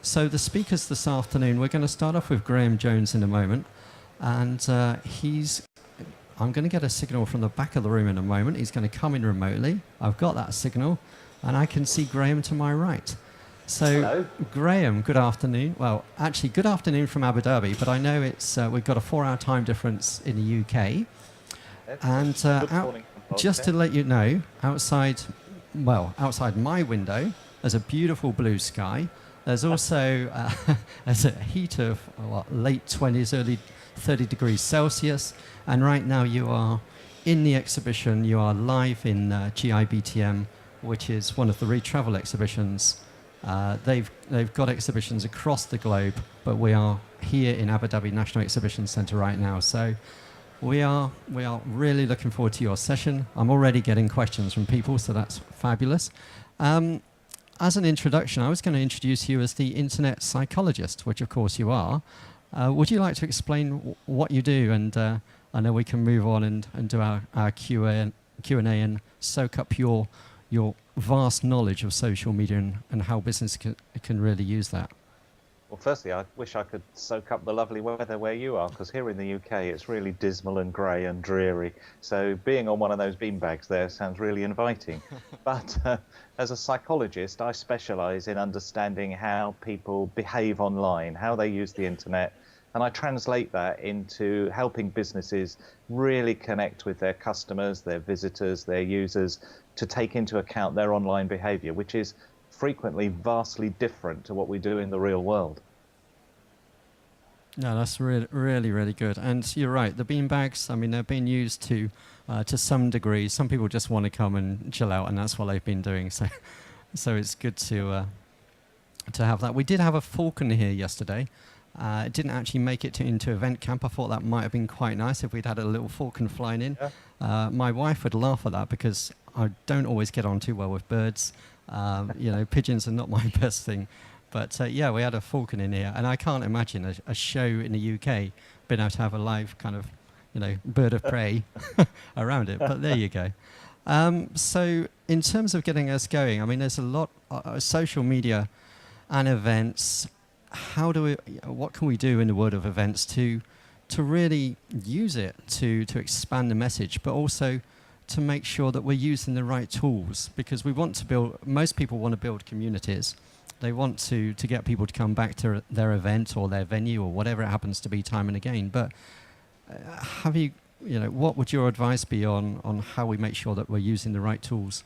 So the speakers this afternoon, we're going to start off with Graham Jones in a moment. And I'm going to get a signal from the back of the room in a moment. He's going to come in remotely. I've got that signal, and I can see Graham to my right. So, hello. Graham, good afternoon. Well, actually, good afternoon from Abu Dhabi, but I know we've got a 4-hour time difference in the UK. And just to let you know, outside my window, there's a beautiful blue sky. There's also there's a heat of late 20s, early 30 degrees Celsius. And right now you are in the exhibition. You are live in GIBTM, which is one of the Retravel exhibitions. They've got exhibitions across the globe, but we are here in Abu Dhabi National Exhibition Centre right now. So we are really looking forward to your session. I'm already getting questions from people, so that's fabulous. As an introduction, I was going to introduce you as the internet psychologist, which of course you are. Would you like to explain what you do? And I know we can move on and do our Q&A and soak up your vast knowledge of social media and how business can really use that. Well, firstly, I wish I could soak up the lovely weather where you are, because here in the UK it's really dismal and grey and dreary. So being on one of those beanbags there sounds really inviting. But as a psychologist, I specialise in understanding how people behave online, how they use the internet, and I translate that into helping businesses really connect with their customers, their visitors, their users, to take into account their online behaviour, which is frequently vastly different to what we do in the real world. No, that's really, really, really good. And you're right, the beanbags, I mean, they're being used to some degree. Some people just want to come and chill out, and that's what they've been doing. So it's good to have that. We did have a falcon here yesterday. It didn't actually make it into event camp. I thought that might have been quite nice if we'd had a little falcon flying in. Yeah. My wife would laugh at that because I don't always get on too well with birds. Pigeons are not my best thing. But yeah, we had a falcon in here, and I can't imagine a show in the UK being able to have a live kind of, bird of prey around it. But there you go. So in terms of getting us going, I mean, there's a lot of social media and events. What can we do in the world of events to really use it to expand the message, but also to make sure that we're using the right tools? Because we want to build, most people want to build communities. They want to get people to come back to their event or their venue or whatever it happens to be time and again. But what would your advice be on how we make sure that we're using the right tools?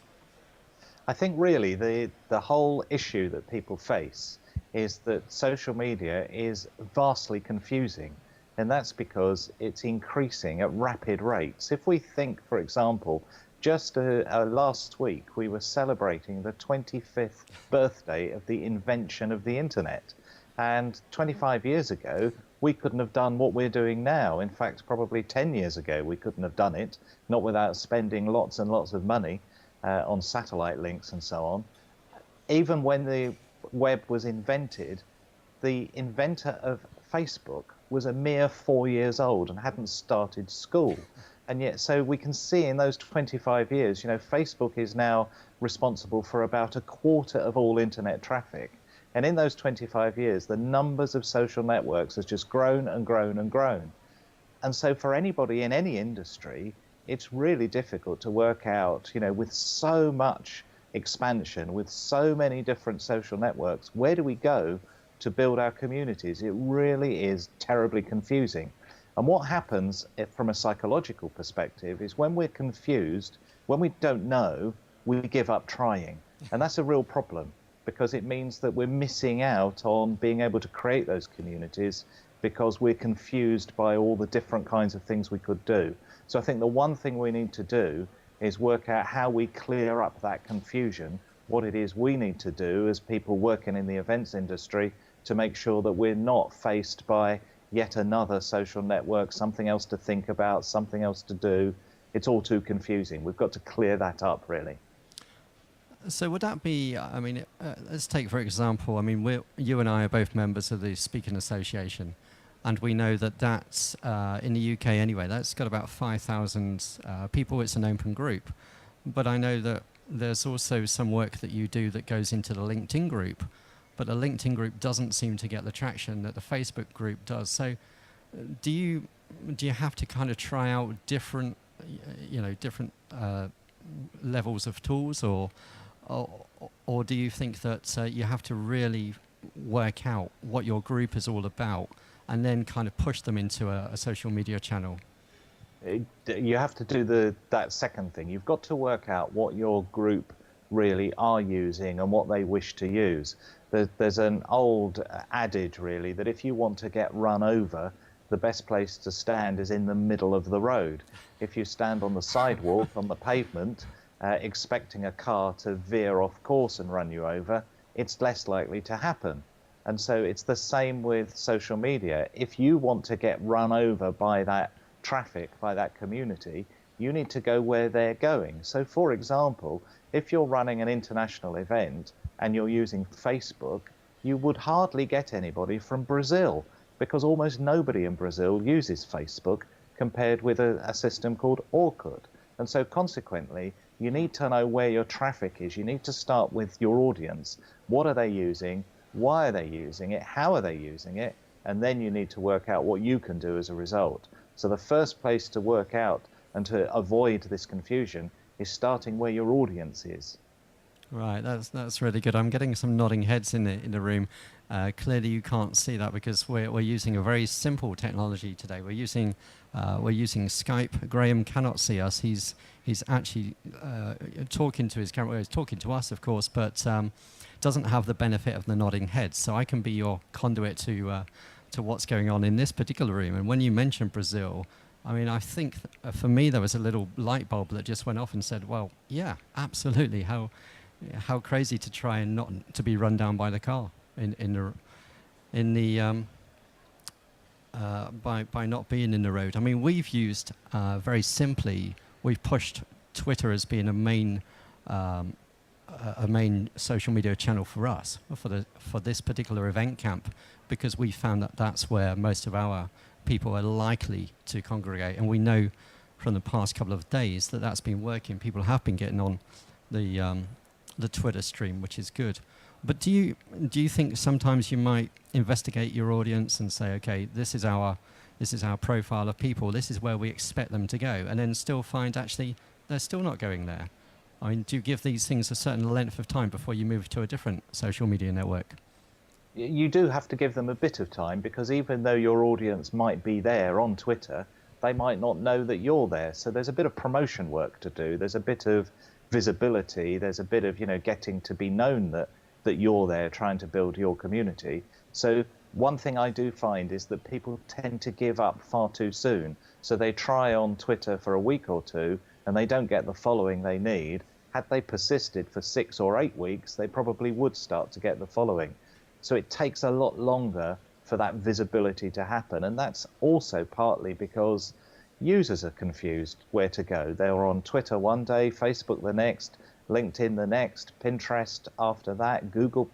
I think really the whole issue that people face is that social media is vastly confusing. And that's because it's increasing at rapid rates. If we think, for example, just last week we were celebrating the 25th birthday of the invention of the internet. And 25 years ago, we couldn't have done what we're doing now. In fact, probably 10 years ago, we couldn't have done it, not without spending lots and lots of money on satellite links and so on. Even when the web was invented, the inventor of Facebook was a mere 4 years old and hadn't started school. And yet, so we can see in those 25 years, Facebook is now responsible for about a quarter of all internet traffic. And in those 25 years, the numbers of social networks has just grown and grown and grown. And so for anybody in any industry, it's really difficult to work out, with so much expansion, with so many different social networks, where do we go to build our communities? It really is terribly confusing. And what happens from a psychological perspective is when we're confused, when we don't know, we give up trying. And that's a real problem, because it means that we're missing out on being able to create those communities because we're confused by all the different kinds of things we could do. So I think the one thing we need to do is work out how we clear up that confusion, what it is we need to do as people working in the events industry to make sure that we're not faced by yet another social network, something else to think about, something else to do. It's all too confusing. We've got to clear that up, really. So would that be, let's take, for example, you and I are both members of the Speaking Association, and we know that that's, in the UK anyway, that's got about 5,000 people. It's an open group. But I know that there's also some work that you do that goes into the LinkedIn group, but a LinkedIn group doesn't seem to get the traction that the Facebook group does. So do you have to kind of try out different levels of tools, or do you think that you have to really work out what your group is all about and then kind of push them into a social media channel? You have to do that second thing. You've got to work out what your group really are using and what they wish to use. There's an old adage, really, that if you want to get run over, the best place to stand is in the middle of the road. If you stand on the sidewalk, on the pavement, expecting a car to veer off course and run you over, it's less likely to happen. And so it's the same with social media. If you want to get run over by that traffic, by that community, you need to go where they're going. So, for example, if you're running an international event and you're using Facebook, you would hardly get anybody from Brazil, because almost nobody in Brazil uses Facebook compared with a system called Orkut. And so consequently, you need to know where your traffic is. You need to start with your audience. What are they using? Why are they using it? How are they using it? And then you need to work out what you can do as a result. So the first place to work out and to avoid this confusion is starting where your audience is. Right, that's really good. I'm getting some nodding heads in the room. Clearly, you can't see that because we're using a very simple technology today. We're using Skype. Graham cannot see us. He's actually talking to his camera. He's talking to us, of course, but doesn't have the benefit of the nodding heads. So I can be your conduit to what's going on in this particular room. And when you mentioned Brazil, I mean, I think for me there was a little light bulb that just went off and said, "Well, yeah, absolutely. How crazy to try and not to be run down by the car by not being in the road." I mean, we've used very simply. We've pushed Twitter as being a main social media channel for us for this particular event camp, because we found that that's where most of our people are likely to congregate, and we know from the past couple of days that that's been working. People have been getting on the Twitter stream, which is good. But do you think sometimes you might investigate your audience and say, okay, this is our profile of people, this is where we expect them to go, and then still find actually they're still not going there? I mean, do you give these things a certain length of time before you move to a different social media network? You do have to give them a bit of time, because even though your audience might be there on Twitter, they might not know that you're there. So there's a bit of promotion work to do. There's a bit of visibility. There's a bit of, getting to be known that you're there, trying to build your community. So one thing I do find is that people tend to give up far too soon. So they try on Twitter for a week or two and they don't get the following they need. Had they persisted for 6 or 8 weeks, they probably would start to get the following. So it takes a lot longer for that visibility to happen. And that's also partly because users are confused where to go. They're on Twitter one day, Facebook the next, LinkedIn the next, Pinterest after that, Google+.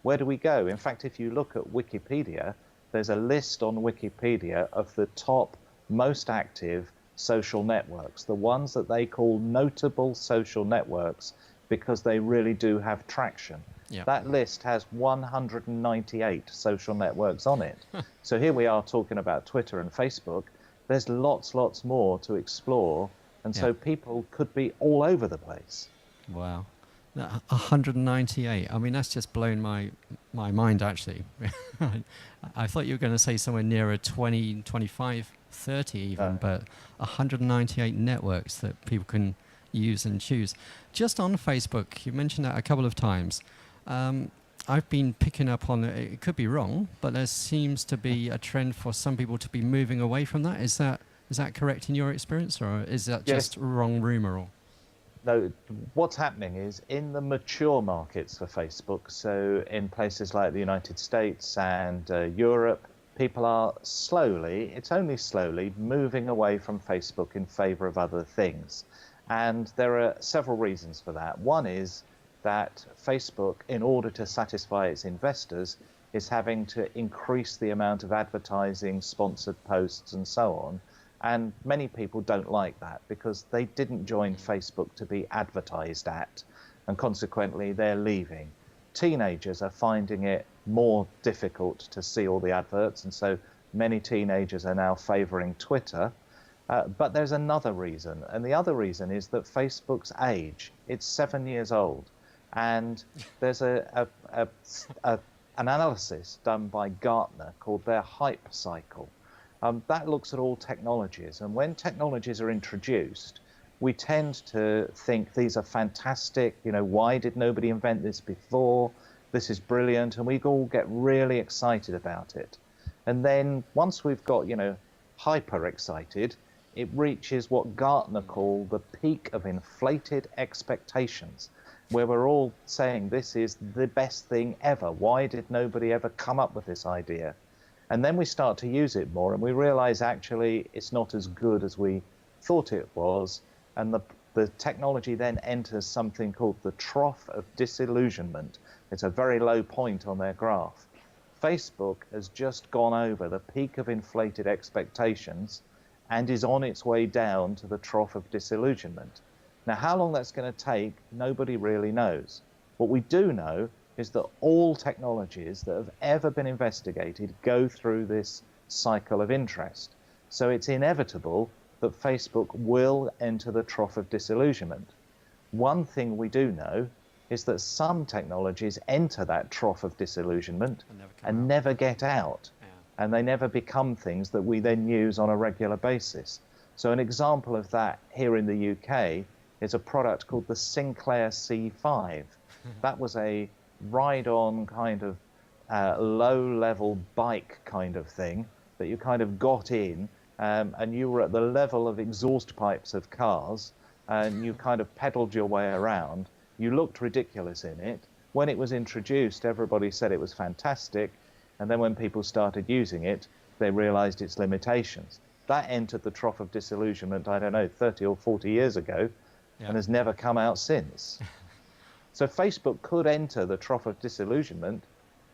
Where do we go? In fact, if you look at Wikipedia, there's a list on Wikipedia of the top most active social networks, the ones that they call notable social networks, because they really do have traction. Yeah. That list has 198 social networks on it. So here we are talking about Twitter and Facebook. There's lots more to explore. And so people could be all over the place. Wow. 198. I mean, that's just blown my mind, actually. I thought you were going to say somewhere nearer 20, 25, 30 even, but 198 networks that people can use and choose. Just on Facebook, you mentioned that a couple of times. I've been picking up on it could be wrong, but there seems to be a trend for some people to be moving away from that. Is that correct in your experience, or is that just wrong rumor? Or? No, what's happening is in the mature markets for Facebook, so in places like the United States and Europe, people are slowly, it's only slowly, moving away from Facebook in favor of other things. And there are several reasons for that. One is that Facebook, in order to satisfy its investors, is having to increase the amount of advertising, sponsored posts, and so on. And many people don't like that because they didn't join Facebook to be advertised at, and consequently they're leaving. teenagers are finding it more difficult to see all the adverts, and so many teenagers are now favoring Twitter. But there's another reason, and the other reason is that Facebook's age. It's 7 years old, and there's an analysis done by Gartner called their hype cycle. That looks at all technologies, and when technologies are introduced, we tend to think these are fantastic, why did nobody invent this before? This is brilliant, and we all get really excited about it. And then once we've got, hyper excited, it reaches what Gartner call the peak of inflated expectations, where we're all saying this is the best thing ever. Why did nobody ever come up with this idea? And then we start to use it more, and we realize actually it's not as good as we thought it was, and the technology then enters something called the trough of disillusionment. It's a very low point on their graph. Facebook has just gone over the peak of inflated expectations and is on its way down to the trough of disillusionment. Now, how long that's going to take, nobody really knows. What we do know is that all technologies that have ever been investigated go through this cycle of interest. So it's inevitable that Facebook will enter the trough of disillusionment. One thing we do know is that some technologies enter that trough of disillusionment and never get out. And they never become things that we then use on a regular basis. So an example of that here in the UK is a product called the Sinclair C5. That was a ride-on kind of low-level bike kind of thing that you kind of got in, and you were at the level of exhaust pipes of cars, and you kind of pedaled your way around. You looked ridiculous in it. When it was introduced, everybody said it was fantastic. And then when people started using it, they realized its limitations. That entered the trough of disillusionment, I don't know, 30 or 40 years ago, and has never come out since. So Facebook could enter the trough of disillusionment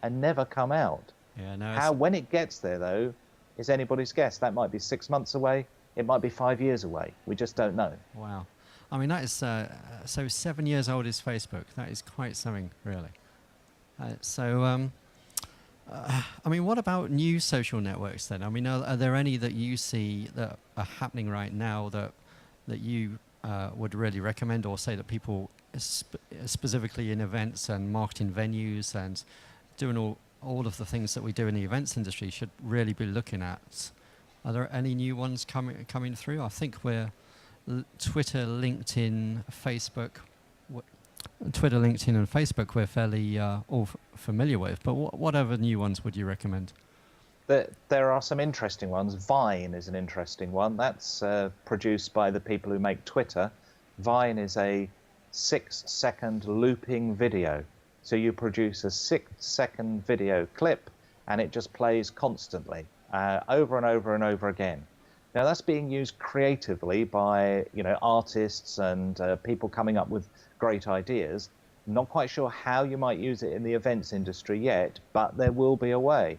and never come out. When it gets there, though, is anybody's guess. That might be 6 months away. It might be 5 years away. We just don't know. Wow. I mean, that is, so 7 years old is Facebook. That is quite something, really. I mean, what about new social networks then? I mean, are there any that you see that are happening right now that you would really recommend, or say that people, specifically in events and marketing venues and doing all of the things that we do in the events industry, should really be looking at? Are there any new ones coming through? I think we're Twitter, LinkedIn, Facebook. Twitter, LinkedIn, and Facebook we're fairly all familiar with, but what other new ones would you recommend? There are some interesting ones. Vine is an interesting one. That's produced by the people who make Twitter. Vine is a 6-second looping video. So you produce a 6-second video clip, and it just plays constantly, over and over and over again. Now that's being used creatively by artists and people coming up with great ideas. I'm not quite sure how you might use it in the events industry yet, but there will be a way.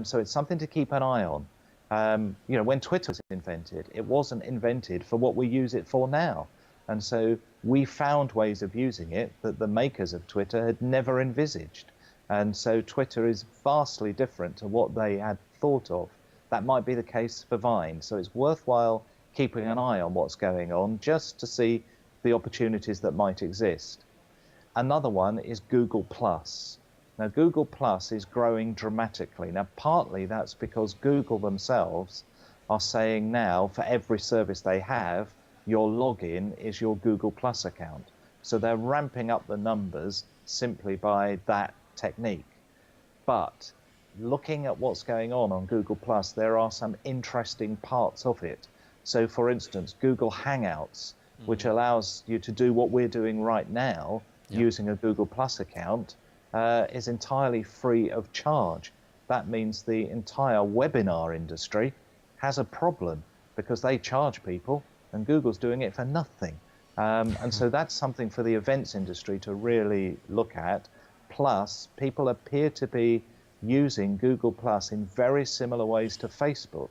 So it's something to keep an eye on. When Twitter was invented, it wasn't invented for what we use it for now. And so we found ways of using it that the makers of Twitter had never envisaged. And so Twitter is vastly different to what they had thought of. That might be the case for Vine. So it's worthwhile keeping an eye on what's going on just to see the opportunities that might exist. Another one is Google+. Now, Google+ is growing dramatically. Now, partly that's because Google themselves are saying now for every service they have, your login is your Google+ account. So they're ramping up the numbers simply by that technique. But looking at what's going on Google+, there are some interesting parts of it. So, for instance, Google Hangouts, which allows you to do what we're doing right now using a Google+ account, is entirely free of charge. That means the entire webinar industry has a problem because they charge people and Google's doing it for nothing. And so that's something for the events industry to really look at. Plus, people appear to be using Google+ in very similar ways to Facebook.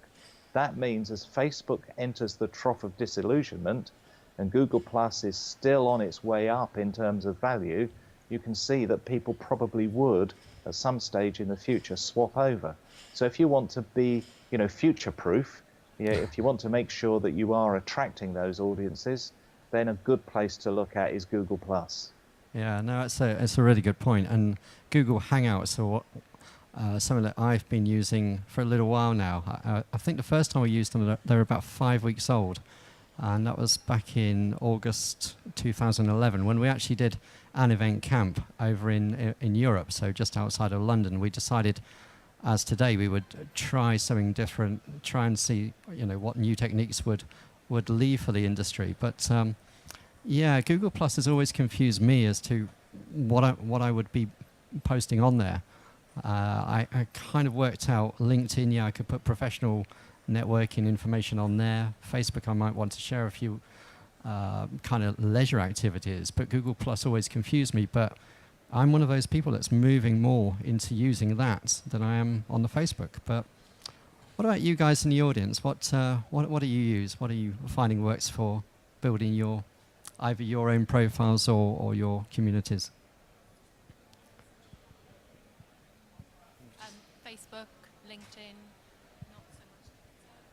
That means as Facebook enters the trough of disillusionment and Google+ is still on its way up in terms of value, you can see that people probably would, at some stage in the future, swap over. So if you want to be, future-proof, if you want to make sure that you are attracting those audiences, then a good place to look at is Google+. Yeah, no, it's a really good point. And Google Hangouts are something that I've been using for a little while now. I think the first time I used them, they were about 5 weeks old. And that was back in August 2011 when we actually did an event camp over in Europe, so just outside of London. We decided, as today, we would try something different, try and see what new techniques would leave for the industry. But yeah, Google Plus has always confused me as to what I would be posting on there. I kind of worked out LinkedIn. Yeah, I could put professional networking information on there. Facebook, I might want to share a few kind of leisure activities, but Google Plus always confused me. But I'm one of those people that's moving more into using that than I am on the Facebook. But what about you guys in the audience? What do you use? What are you finding works for building either your own profiles or your communities? Facebook, LinkedIn, not so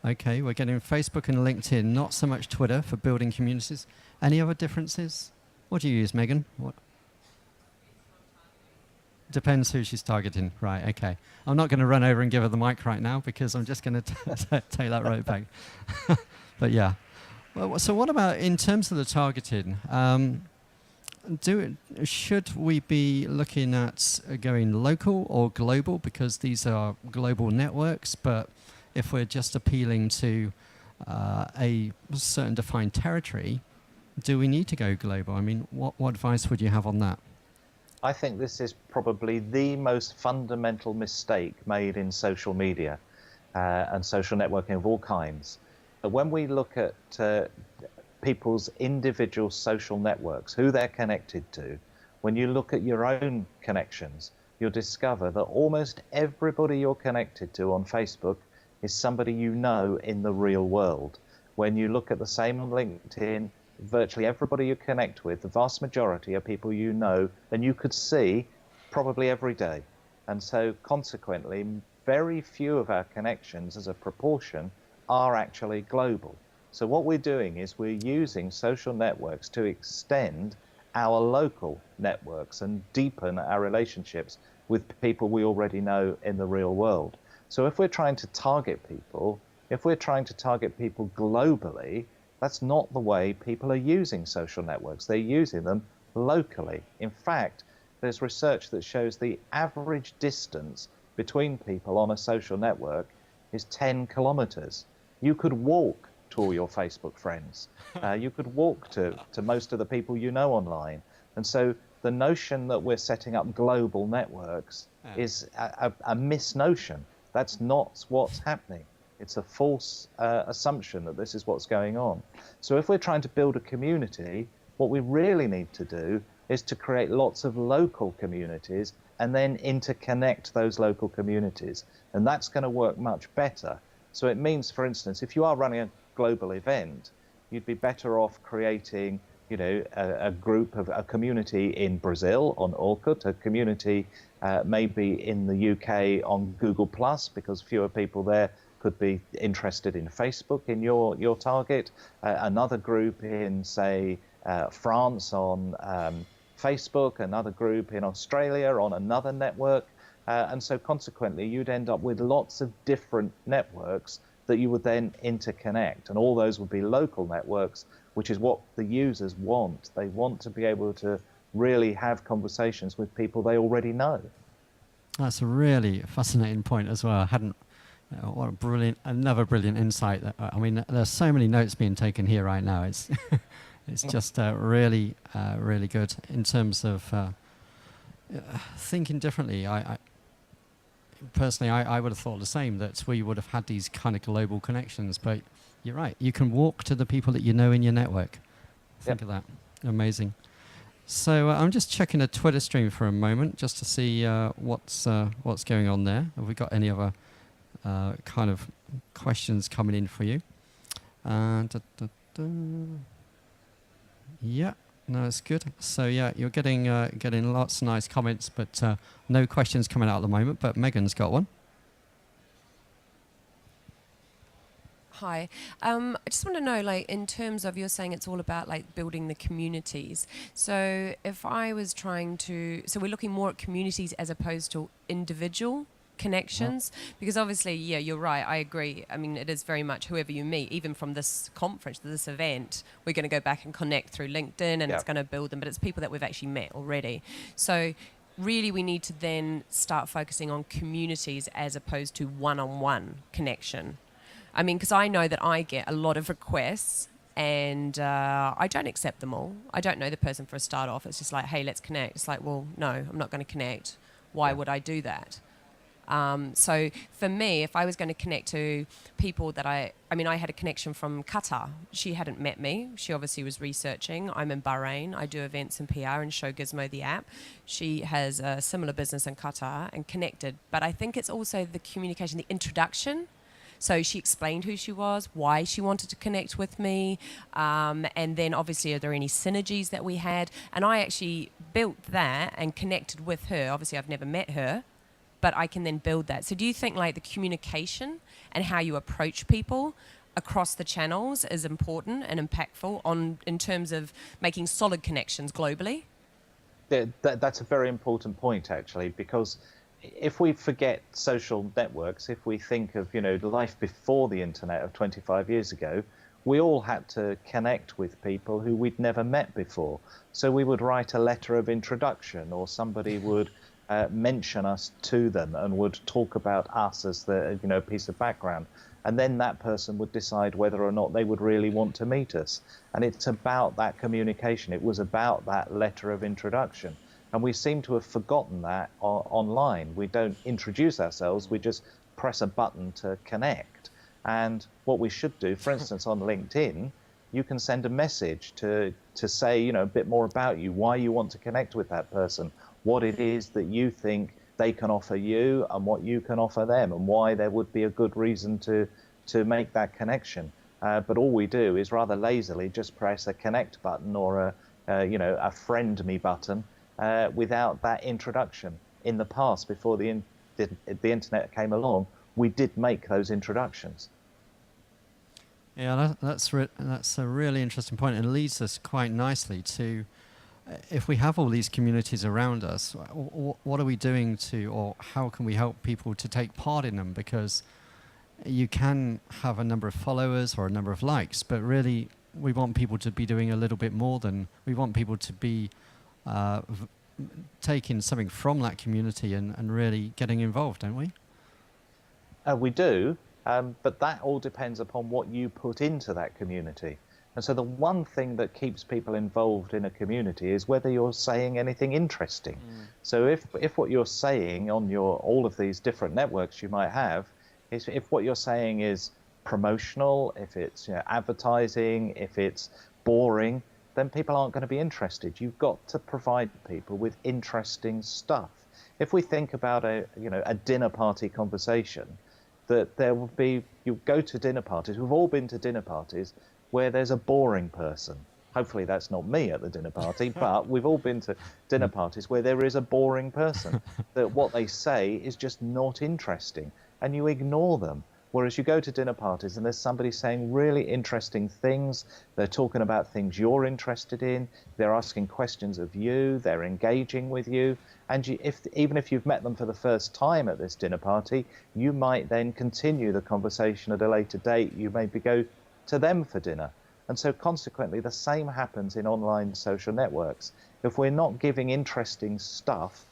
much. Okay, we're getting Facebook and LinkedIn, not so much Twitter for building communities. Any other differences? What do you use, Megan? What? Depends who she's targeting. Right, okay. I'm not going to run over and give her the mic right now because I'm just going to take that right back. But yeah. Well, so what about in terms of the targeting? Should we be looking at going local or global, because these are global networks, but if we're just appealing to a certain defined territory, do we need to go global? I mean, what advice would you have on that? I think this is probably the most fundamental mistake made in social media and social networking of all kinds. When we look at people's individual social networks, who they're connected to, when you look at your own connections, you'll discover that almost everybody you're connected to on Facebook is somebody you know in the real world. When you look at the same on LinkedIn, virtually everybody you connect with, the vast majority are people you know and you could see probably every day. And so consequently, very few of our connections as a proportion are actually global. So what we're doing is we're using social networks to extend our local networks and deepen our relationships with people we already know in the real world. So if we're trying to target people, globally, that's not the way people are using social networks. They're using them locally. In fact, there's research that shows the average distance between people on a social network is 10 kilometers. You could walk to all your Facebook friends. You could walk to most of the people you know online. And so the notion that we're setting up global networks is a misnotion. That's not what's happening. It's a false assumption that this is what's going on. So if we're trying to build a community, what we really need to do is to create lots of local communities and then interconnect those local communities. And that's going to work much better. So it means, for instance, if you are running a global event, you'd be better off creating, a group of a community in Brazil on Orkut, a community maybe in the UK on Google Plus, because fewer people there could be interested in Facebook in your target, another group in, say, France on Facebook, another group in Australia on another network. And so consequently, you'd end up with lots of different networks that you would then interconnect. And all those would be local networks, which is what the users want. They want to be able to really have conversations with people they already know. That's a really fascinating point as well. I hadn't, what a brilliant, another brilliant insight. I mean, there's so many notes being taken here right now. It's, it's just really, really good in terms of thinking differently. Personally, I would have thought the same, that we would have had these kind of global connections. But you're right, you can walk to the people that you know in your network. Think of that. Amazing. So I'm just checking the Twitter stream for a moment just to see what's going on there. Have we got any other kind of questions coming in for you? Yeah. No, it's good. So yeah, you're getting lots of nice comments, but no questions coming out at the moment. But Megan's got one. Hi. I just want to know, like, in terms of you're saying it's all about like building the communities. So if I was trying to, so we're looking more at communities as opposed to individual connections, because obviously, yeah, you're right. I agree. I mean, it is very much whoever you meet, even from this conference, this event, we're going to go back and connect through LinkedIn, and it's going to build them. But it's people that we've actually met already. So really, we need to then start focusing on communities as opposed to one-on-one connection. I mean, because I know that I get a lot of requests and I don't accept them all. I don't know the person for a start off. It's just like, hey, let's connect. It's like, well, no, I'm not going to connect. Why would I do that? So for me, if I was going to connect to people that I mean, I had a connection from Qatar. She hadn't met me. She obviously was researching. I'm in Bahrain. I do events in PR and show Gizmo the app. She has a similar business in Qatar and connected. But I think it's also the communication, the introduction. So she explained who she was, why she wanted to connect with me, and then obviously are there any synergies that we had. And I actually built that and connected with her. Obviously I've never met her, but I can then build that. So do you think like the communication and how you approach people across the channels is important and impactful in terms of making solid connections globally? That's a very important point, actually, because if we forget social networks, if we think of, life before the internet of 25 years ago, we all had to connect with people who we'd never met before. So we would write a letter of introduction, or somebody would mention us to them and would talk about us as the piece of background. And then that person would decide whether or not they would really want to meet us. And it's about that communication. It was about that letter of introduction. And we seem to have forgotten that online. We don't introduce ourselves, we just press a button to connect. And what we should do, for instance, on LinkedIn, you can send a message to say, a bit more about you, why you want to connect with that person, what it is that you think they can offer you and what you can offer them, and why there would be a good reason to make that connection. But all we do is rather lazily just press a connect button or a friend me button, without that introduction. In the past, before the internet came along, we did make those introductions. Yeah, that's a really interesting point, and it leads us quite nicely to, if we have all these communities around us, what are we doing or how can we help people to take part in them? Because you can have a number of followers or a number of likes, but really we want people to be doing a little bit more than, we want people to be taking something from that community and really getting involved, don't we? We do, but that all depends upon what you put into that community. And so the one thing that keeps people involved in a community is whether you're saying anything interesting. So if what you're saying on all of these different networks you might have, is if what you're saying is promotional, if it's advertising, if it's boring, then people aren't going to be interested. You've got to provide people with interesting stuff. If we think about a dinner party conversation, that there will be, you go to dinner parties, we've all been to dinner parties where there's a boring person. Hopefully that's not me at the dinner party, but we've all been to dinner parties where there is a boring person, that what they say is just not interesting, and you ignore them. Whereas you go to dinner parties and there's somebody saying really interesting things, they're talking about things you're interested in, they're asking questions of you, they're engaging with you, and even if you've met them for the first time at this dinner party, you might then continue the conversation at a later date. You maybe go to them for dinner. And so consequently, the same happens in online social networks. If we're not giving interesting stuff,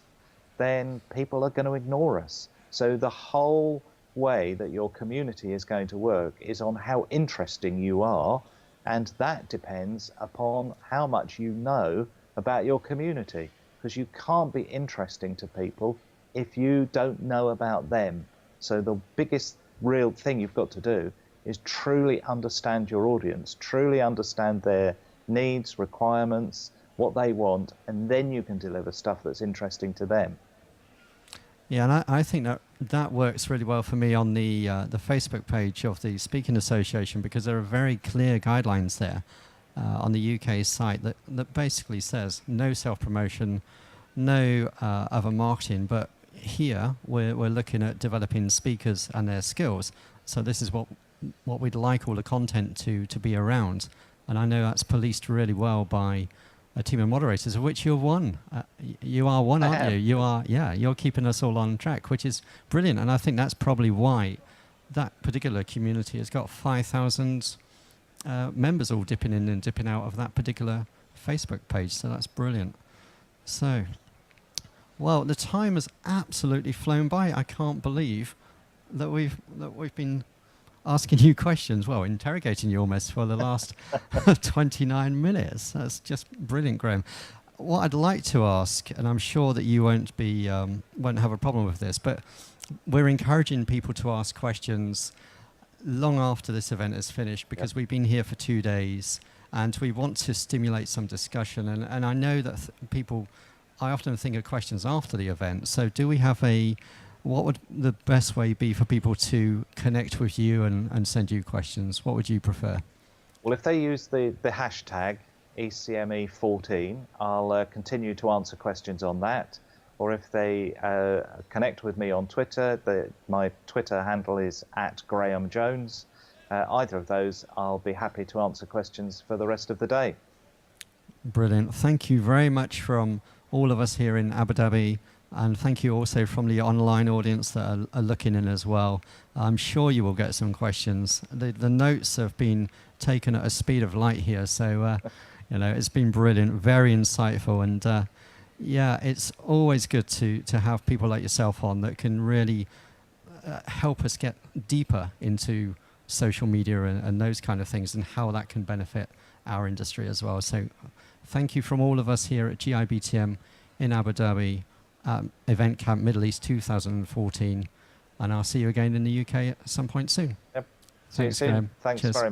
then people are going to ignore us. So the whole way that your community is going to work is on how interesting you are, and that depends upon how much you know about your community, because you can't be interesting to people if you don't know about them. So the biggest real thing you've got to do is truly understand your audience, truly understand their needs, requirements, what they want, and then you can deliver stuff that's interesting to them. Yeah, and I think that works really well for me on the Facebook page of the Speaking Association, because there are very clear guidelines there. on the UK site that basically says no self-promotion, no other marketing, but here we're looking at developing speakers and their skills. So this is what we'd like all the content to be around. And I know that's policed really well by a team of moderators, of which you're one. You are one, aren't you? You are, yeah, you're keeping us all on track, which is brilliant. And I think that's probably why that particular community has got 5,000 members all dipping in and dipping out of that particular Facebook page. So that's brilliant. So, well, the time has absolutely flown by. I can't believe that we've been asking you questions, well, interrogating you almost for the last 29 minutes. That's just brilliant, Graham. What I'd like to ask, and I'm sure that you won't have a problem with this, but we're encouraging people to ask questions long after this event is finished, because we've been here for 2 days and we want to stimulate some discussion. And I know that I often think of questions after the event. So do we have what would the best way be for people to connect with you and send you questions? What would you prefer? Well, if they use the hashtag ECME14, I'll continue to answer questions on that. Or if they connect with me on Twitter, my Twitter handle is @GrahamJones. Either of those, I'll be happy to answer questions for the rest of the day. Brilliant. Thank you very much from all of us here in Abu Dhabi. And thank you also from the online audience that are looking in as well. I'm sure you will get some questions. The notes have been taken at a speed of light here. So, it's been brilliant, very insightful. And yeah, it's always good to have people like yourself on that can really help us get deeper into social media and those kind of things and how that can benefit our industry as well. So thank you from all of us here at GIBTM in Abu Dhabi. Event Camp Middle East 2014, and I'll see you again in the UK at some point soon. Yep. See you soon. Thanks very much.